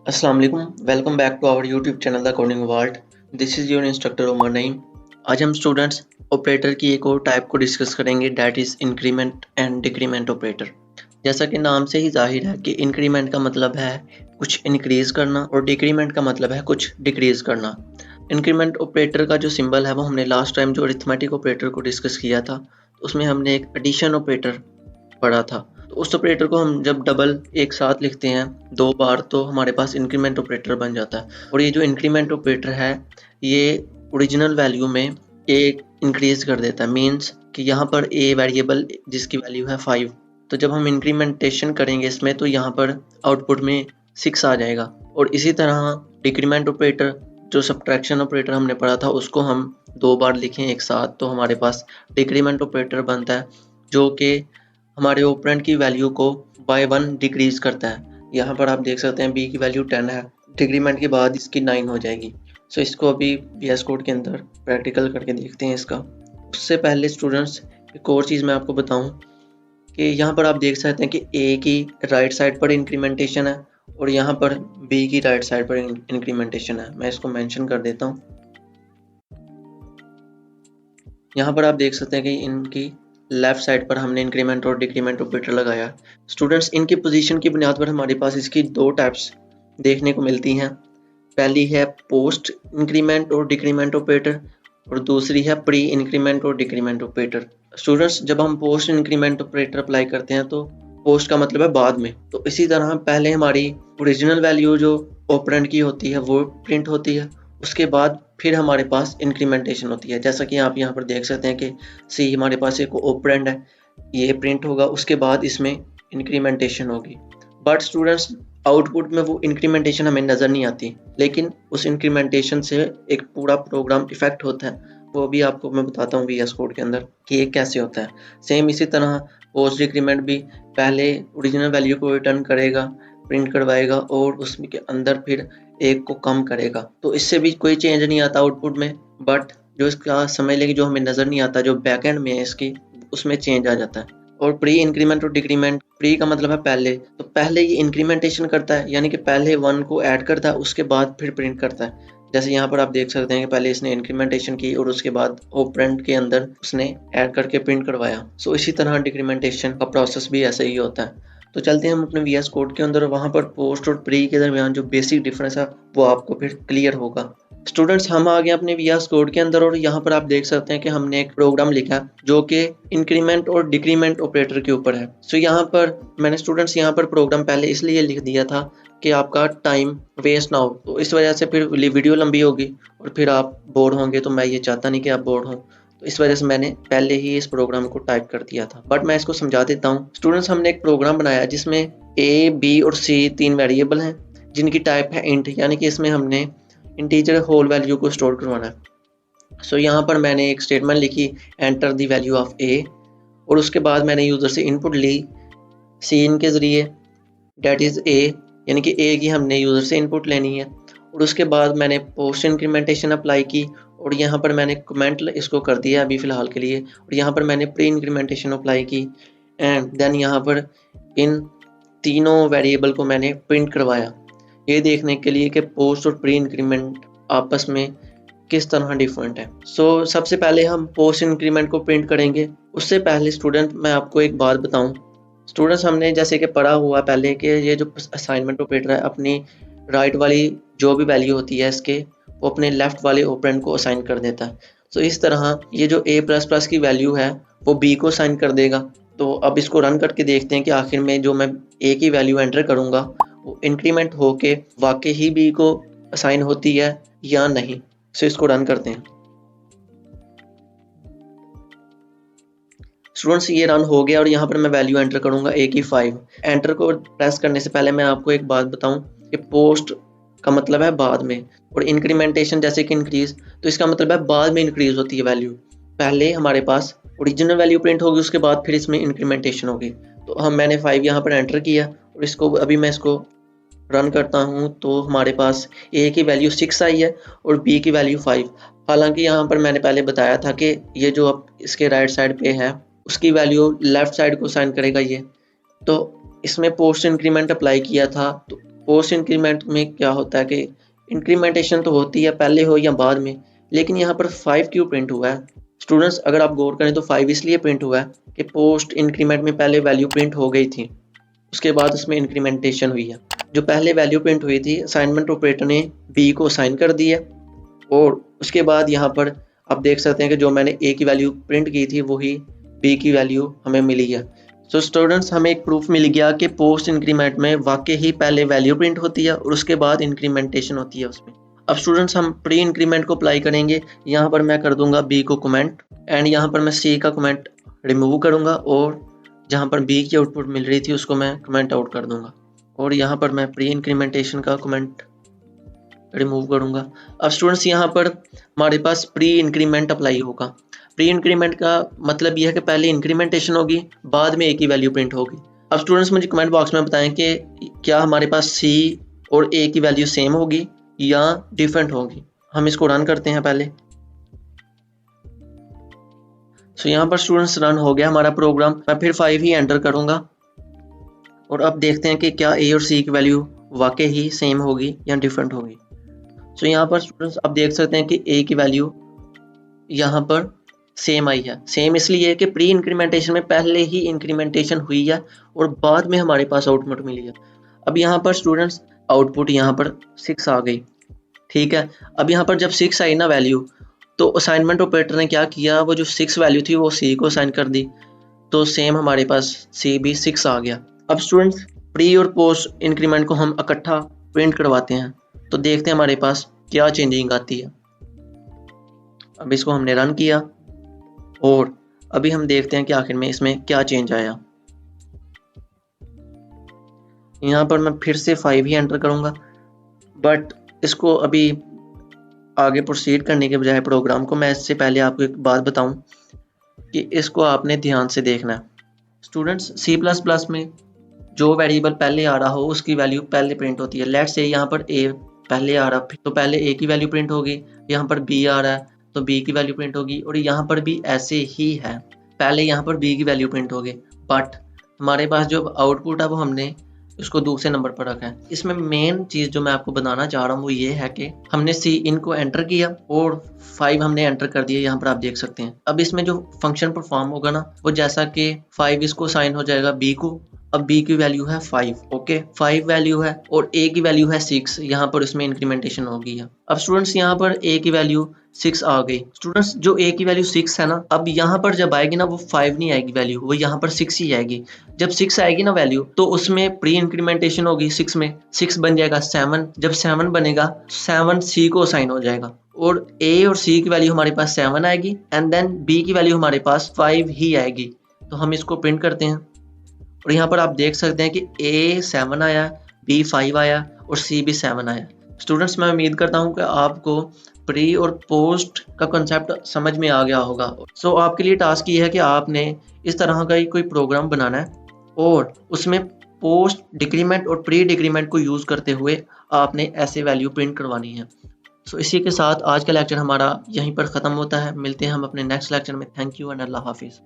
अस्सलाम वालेकुम, welcome back to our YouTube channel the coding world. This is your instructor Umar Naeem. आज हम students operator की एक और टाइप को डिस्कस करेंगे, that is increment and decrement operator. जैसा कि नाम से ही जाहिर है कि इंक्रीमेंट का मतलब है कुछ इंक्रीज़ करना और डिक्रीमेंट का मतलब है कुछ डिक्रीज़ करना। इंक्रीमेंट ऑपरेटर का जो सिंबल है वो हमने लास्ट टाइम जो अरिथमेटिक ऑपरेटर को डिस्कस किया था, तो उसमें हमने एक एडिशन ऑपरेटर पढ़ा था। तो उस ऑपरेटर को हम जब डबल एक साथ लिखते हैं दो बार, तो हमारे पास इंक्रीमेंट ऑपरेटर बन जाता है। और ये जो इंक्रीमेंट ऑपरेटर है ये ओरिजिनल वैल्यू में ए इंक्रीज कर देता है। मीन्स कि यहाँ पर ए वेरिएबल जिसकी वैल्यू है 5, तो जब हम इंक्रीमेंटेशन करेंगे इसमें तो यहाँ पर आउटपुट में 6 आ जाएगा। और इसी तरह डिक्रीमेंट ऑपरेटर जो सब्ट्रैक्शन ऑपरेटर हमने पढ़ा था उसको हम दो बार लिखें एक साथ, तो हमारे पास डिक्रीमेंट ऑपरेटर बनता है जो कि हमारे ऑपरेंड की वैल्यू को बाय 1 डिक्रीज करता है। यहाँ पर आप देख सकते हैं बी की वैल्यू 10 है, डिक्रीमेंट के बाद इसकी 9 हो जाएगी। सो इसको अभी VS कोड के अंदर प्रैक्टिकल करके देखते हैं इसका। उससे पहले स्टूडेंट्स एक और चीज़ मैं आपको बताऊं कि यहाँ पर आप देख सकते हैं कि ए की राइट साइड पर इंक्रीमेंटेशन है और यहाँ पर बी की राइट साइड पर इंक्रीमेंटेशन है। मैं इसको मेंशन कर देता हूँ। यहाँ पर आप देख सकते हैं कि इनकी लेफ्ट साइड पर हमने इंक्रीमेंट और डिक्रीमेंट ऑपरेटर लगाया। स्टूडेंट्स इनकी पोजीशन की बुनियाद पर हमारे पास इसकी दो टाइप्स देखने को मिलती हैं। पहली है पोस्ट इंक्रीमेंट और डिक्रीमेंट ऑपरेटर और दूसरी है प्री इंक्रीमेंट और डिक्रीमेंट ऑपरेटर। स्टूडेंट्स जब हम पोस्ट इंक्रीमेंट ऑपरेटर अप्लाई करते हैं तो पोस्ट का मतलब है बाद में, तो इसी तरह पहले हमारी ओरिजिनल वैल्यू जो ऑपरेंड की होती है वो प्रिंट होती है, उसके बाद फिर हमारे पास इंक्रीमेंटेशन होती है। जैसा कि आप यहाँ पर देख सकते हैं कि सी हमारे पास एक ऑपरेंड है, ये प्रिंट होगा, उसके बाद इसमें इंक्रीमेंटेशन होगी। बट स्टूडेंट्स आउटपुट में वो इंक्रीमेंटेशन हमें नज़र नहीं आती, लेकिन उस इंक्रीमेंटेशन से एक पूरा प्रोग्राम इफेक्ट होता है। वो भी आपको मैं बताता हूँ VS कोड के अंदर कि ये कैसे होता है। सेम इसी तरह पोस्ट डिक्रीमेंट भी पहले ओरिजिनल वैल्यू को रिटर्न करेगा, प्रिंट करवाएगा और उसमें के अंदर फिर एक को कम करेगा, तो इससे भी कोई चेंज नहीं आता आउटपुट में। बट जो इसका समझ लेगी जो हमें नज़र नहीं आता, जो बैकएंड में है इसकी, उसमें चेंज आ जाता है। और प्री इंक्रीमेंट और डिक्रीमेंट, प्री का मतलब है पहले, तो पहले ये इंक्रीमेंटेशन करता है, यानी कि पहले 1 को ऐड करता है उसके बाद फिर प्रिंट करता है। जैसे यहाँ पर आप देख सकते हैं कि पहले इसने इंक्रीमेंटेशन की और उसके बाद ऑपरेंड के अंदर उसने ऐड करके प्रिंट करवाया। सो इसी तरह डिक्रीमेंटेशन का प्रोसेस भी ऐसे ही होता है। तो चलते हैं हम अपने VS कोड के अंदर, वहाँ पर पोस्ट और प्री के दरमियान जो बेसिक डिफरेंस है वो आपको फिर क्लियर होगा। स्टूडेंट्स हम आ गए अपने VS कोड के अंदर और यहाँ पर आप देख सकते हैं कि हमने एक प्रोग्राम लिखा जो कि इंक्रीमेंट और डिक्रीमेंट ऑपरेटर के ऊपर है। सो यहाँ पर मैंने स्टूडेंट्स यहाँ पर प्रोग्राम पहले इसलिए लिख दिया था कि आपका टाइम वेस्ट ना हो, तो इस वजह से फिर वीडियो लंबी होगी और फिर आप बोर होंगे, तो मैं ये चाहता नहीं कि आप बोर हों, तो इस वजह से मैंने पहले ही इस प्रोग्राम को टाइप कर दिया था। बट मैं इसको समझा देता हूँ। स्टूडेंट्स हमने एक प्रोग्राम बनाया जिसमें A, B और C 3 वेरिएबल हैं जिनकी टाइप है इंट, यानी कि इसमें हमने इंटीजर होल वैल्यू को स्टोर करवाना है। सो यहाँ पर मैंने एक स्टेटमेंट लिखी, enter the value of A, और उसके बाद मैंने यूज़र से इनपुट ली सीन के ज़रिए, डेट इज़ A, यानी कि A की हमने यूज़र से इनपुट लेनी है। और उसके बाद मैंने पोस्ट इंक्रीमेंटेशन अप्लाई की और यहाँ पर मैंने कमेंट इसको कर दिया अभी फ़िलहाल के लिए, और यहाँ पर मैंने प्री इंक्रीमेंटेशन अप्लाई की एंड देन यहाँ पर इन तीनों वेरिएबल को मैंने प्रिंट करवाया, ये देखने के लिए कि पोस्ट और प्री इंक्रीमेंट आपस में किस तरह डिफरेंट है। सो सबसे पहले हम पोस्ट इंक्रीमेंट को प्रिंट करेंगे। उससे पहले स्टूडेंट मैं आपको एक बात बताऊं। स्टूडेंट्स हमने जैसे कि पढ़ा हुआ पहले कि ये जो असाइनमेंट ऑपरेटर है अपनी राइट वाली जो भी वैल्यू होती है इसके, वो अपने लेफ्ट वाले ऑपरेंड को असाइन कर देता है। सो इस तरह ये जो A++ की वैल्यू है वो B को असाइन कर देगा। तो अब इसको रन करके देखते हैं कि आखिर में जो मैं A की वैल्यू एंटर करूँगा वो इंक्रीमेंट होके वाकई ही B को असाइन होती है या नहीं। सो इसको रन करते हैं। स्टूडेंट्स ये रन हो गया और यहाँ पर मैं वैल्यू एंटर करूँगा A की 5। एंटर को प्रेस करने से पहले मैं आपको एक बात बताऊँ कि पोस्ट का मतलब है बाद में, और इंक्रीमेंटेशन जैसे कि इंक्रीज, तो इसका मतलब है बाद में इंक्रीज होती है वैल्यू। पहले हमारे पास ओरिजिनल वैल्यू प्रिंट होगी उसके बाद फिर इसमें इंक्रीमेंटेशन होगी। तो मैंने 5 यहाँ पर एंटर किया और इसको अभी मैं इसको रन करता हूँ तो हमारे पास A की वैल्यू 6 आई है और B की वैल्यू 5। हालांकि यहाँ पर मैंने पहले बताया था कि ये जो अब इसके राइट साइड पे है उसकी वैल्यू लेफ्ट साइड को साइन करेगा ये, तो इसमें पोस्ट इंक्रीमेंट अप्लाई किया था तो पोस्ट इंक्रीमेंट में क्या होता है कि इंक्रीमेंटेशन तो होती है पहले हो या बाद में, लेकिन यहाँ पर 5 क्यों प्रिंट हुआ है स्टूडेंट्स? अगर आप गौर करें तो 5 इसलिए प्रिंट हुआ है कि पोस्ट इंक्रीमेंट में पहले वैल्यू प्रिंट हो गई थी, उसके बाद उसमें इंक्रीमेंटेशन हुई है। जो पहले वैल्यू प्रिंट हुई थी, असाइनमेंट ऑपरेटर ने बी को असाइन कर दिया, और उसके बाद यहाँ पर आप देख सकते हैं कि जो मैंने ए की वैल्यू प्रिंट की थी वही बी की वैल्यू हमें मिली है। सो स्टूडेंट्स, हमें एक प्रूफ मिल गया कि पोस्ट इंक्रीमेंट में वाकई ही पहले वैल्यू प्रिंट होती है और उसके बाद इंक्रीमेंटेशन होती है उसमें। अब स्टूडेंट्स, हम प्री इंक्रीमेंट को अप्लाई करेंगे। यहाँ पर मैं कर दूंगा बी को कमेंट, एंड यहाँ पर मैं सी का कमेंट रिमूव करूंगा, और जहाँ पर बी की आउटपुट मिल रही थी उसको मैं कमेंट आउट कर दूंगा, और यहाँ पर मैं प्री इंक्रीमेंटेशन का कमेंट रिमूव करूंगा। अब स्टूडेंट्स, यहाँ पर हमारे पास प्री इंक्रीमेंट अप्लाई होगा। प्री इंक्रीमेंट का मतलब यह है कि पहले इंक्रीमेंटेशन होगी, बाद में ए की वैल्यू प्रिंट होगी। अब स्टूडेंट्स, मुझे कमेंट बॉक्स में बताएं कि क्या हमारे पास सी और ए की वैल्यू सेम होगी या डिफरेंट होगी। हम इसको रन करते हैं पहले। सो यहाँ पर स्टूडेंट्स रन हो गया हमारा प्रोग्राम। मैं फिर 5 ही एंटर करूंगा, और अब देखते हैं कि क्या ए और सी की वैल्यू वाकई ही सेम होगी या डिफरेंट होगी। सो यहाँ पर स्टूडेंट्स आप देख सकते हैं कि ए की वैल्यू यहाँ पर सेम आई है। सेम इसलिए है कि प्री इंक्रीमेंटेशन में पहले ही इंक्रीमेंटेशन हुई है और बाद में हमारे पास आउटपुट मिली है। अब यहाँ पर स्टूडेंट्स आउटपुट यहाँ पर 6 आ गई, ठीक है। अब यहाँ पर जब 6 आई ना वैल्यू, तो असाइनमेंट ऑपरेटर ने क्या किया, वो जो 6 वैल्यू थी वो सी को असाइन कर दी, तो सेम हमारे पास सी भी 6 आ गया। अब स्टूडेंट्स, प्री और पोस्ट इंक्रीमेंट को हम इकट्ठा प्रिंट करवाते हैं, तो देखते हैं हमारे पास क्या चेंजिंग आती है। अब इसको हमने रन किया, और अभी हम देखते हैं कि आखिर में इसमें क्या चेंज आया। यहाँ पर मैं फिर से 5 ही एंटर करूंगा, बट इसको अभी आगे प्रोसीड करने के बजाय प्रोग्राम को, मैं इससे पहले आपको एक बात बताऊं कि इसको आपने ध्यान से देखना है। स्टूडेंट्स, C++ में जो वेरिएबल पहले आ रहा हो उसकी वैल्यू पहले प्रिंट होती है। लेट्स से यहाँ पर ए पहले आ रहा, तो पहले ए की वैल्यू प्रिंट होगी। यहाँ पर बी आ रहा है तो बी की वैल्यू प्रिंट होगी, और यहाँ पर भी ऐसे ही है, पहले यहाँ पर बी की वैल्यू प्रिंट होगी। बट हमारे पास जो आउटपुट है वो हमने उसको दूसरे नंबर पर रखा है। इसमें मेन चीज जो मैं आपको बताना चाह रहा हूँ वो ये है कि हमने सी इन को एंटर किया और 5 हमने एंटर कर दिया, यहाँ पर आप देख सकते हैं। अब इसमें जो फंक्शन परफॉर्म होगा ना, वो जैसा कि 5 इसको साइन हो जाएगा बी को। अब बी की वैल्यू है 5, ओके 5 वैल्यू है, और ए की वैल्यू है 6, यहाँ पर उसमें इंक्रीमेंटेशन हो गई है। अब स्टूडेंट्स, यहाँ पर ए की वैल्यू 6 आ गई। स्टूडेंट्स, जो ए की वैल्यू 6 है ना, अब यहाँ पर जब आएगी ना वो 5 नहीं आएगी वैल्यू, वो यहाँ पर 6 ही आएगी। जब 6 आएगी ना वैल्यू, तो उसमें प्री इंक्रीमेंटेशन होगी 6 में, 6 बन जाएगा 7। जब 7 बनेगा, 7 सी को असाइन हो जाएगा, और ए और सी की वैल्यू हमारे पास 7 आएगी, एंड देन बी की वैल्यू हमारे पास 5 ही आएगी। तो हम इसको प्रिंट करते हैं, और यहाँ पर आप देख सकते हैं कि ए 7 आया, बी 5 आया, और सी भी 7 आया। स्टूडेंट्स, मैं उम्मीद करता हूँ कि आपको प्री और पोस्ट का कंसेप्ट समझ में आ गया होगा। सो आपके लिए टास्क ये है कि आपने इस तरह का ही कोई प्रोग्राम बनाना है, और उसमें पोस्ट डिक्रीमेंट और प्री डिक्रीमेंट को यूज़ करते हुए आपने ऐसे वैल्यू प्रिंट करवानी है। सो इसी के साथ आज का लेक्चर हमारा यहीं पर ख़त्म होता है। मिलते हैं हम अपने नेक्स्ट लेक्चर में। थैंक यू एंड अल्लाह हाफिज़।